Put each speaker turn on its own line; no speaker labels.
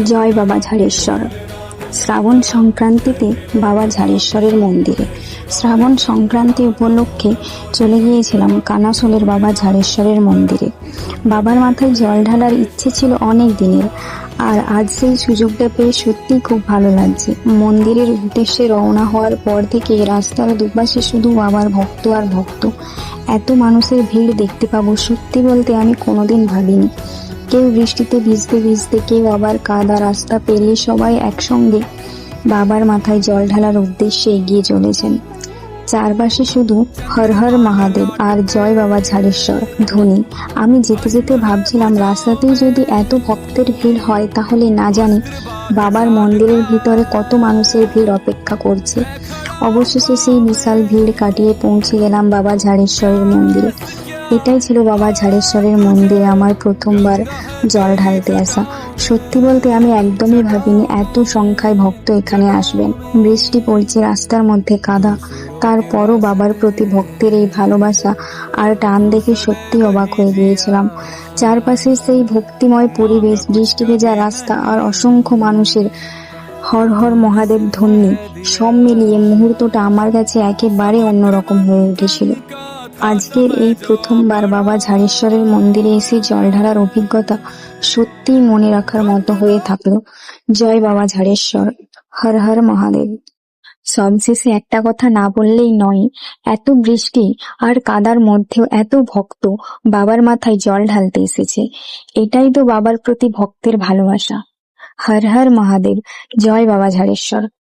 জয় বাবা ঝাড়েশ্বর। শ্রাবণ সংক্রান্তিতে বাবা ঝাড়েশ্বরের মন্দিরে শ্রাবণ সংক্রান্তি উপলক্ষে চলে গিয়েছিলাম কানাসোলের বাবা ঝাড়েশ্বরের মন্দিরে। বাবার মাথায় জল ঢালার ইচ্ছে ছিল অনেক দিনের, আর আজ সেই সুযোগটা পেয়ে সত্যিই খুব ভালো লাগছে। মন্দিরের উদ্দেশ্যে রওনা হওয়ার পর থেকে রাস্তার দুপাশে শুধু বাবার ভক্ত আর ভক্ত। এত মানুষের ভিড় দেখতে পাবো সত্যি বলতে আমি কোনোদিন ভাবিনি। কেউ বৃষ্টিতে ভিজতে ভিজতে, কেউ আবার কাদা রাস্তা পেরিয়ে সবাই একসঙ্গে বাবার মাথায় জল ঢালার উদ্দেশ্যে এগিয়ে চলেছেন। চারপাশে শুধু হর হর মহাদেব আর জয় বাবা ঝাড়েশ্বর ধ্বনি। আমি যেতে যেতে ভাবছিলাম রাস্তাতেই যদি এত ভক্তের ভিড় হয় তাহলে না জানি বাবার মন্দিরের ভিতরে কত মানুষের ভিড় অপেক্ষা করছে। অবশেষে সেই বিশাল ভিড় কাটিয়ে পৌঁছে গেলাম বাবা ঝাড়েশ্বরের মন্দিরে। এটাই ছিল বাবা ঝাড়েশ্বরের মন্দিরে আমার প্রথমবার জল ঢালতে আসা। সত্যি বলতে আমি একদমই ভাবিনি এত সংখ্যায় ভক্ত এখানে আসবেন। বৃষ্টি পড়ছে, রাস্তার মধ্যে কাদা, তারপরও বাবার প্রতি ভক্তের এই ভালোবাসা আর টান দেখে সত্যি অবাক হয়ে গিয়েছিলাম। চারপাশে সেই ভক্তিময় পরিবেশ, বৃষ্টি ভেজা রাস্তা আর অসংখ্য মানুষের হর হর মহাদেব ধ্বনি, সব মিলিয়ে মুহূর্তটা আমার কাছে একেবারে অন্যরকম হয়ে উঠেছিল। আজকের এই প্রথমবার বাবা ঝাড়েশ্বরের মন্দিরে এসে জল ঢালার অভিজ্ঞতা সত্যিই মনে রাখার মতো হয়ে থাকলো। জয় বাবা ঝাড়েশ্বর, হর হর মহাদেব। সবশেষে একটা কথা না বললেই নয়, এত বৃষ্টি আর কাদার মধ্যেও এত ভক্ত বাবার মাথায় জল ঢালতে এসেছে। এটাই তো বাবার প্রতি ভক্তের ভালোবাসা। হর হর মহাদেব, জয় বাবা ঝাড়েশ্বর।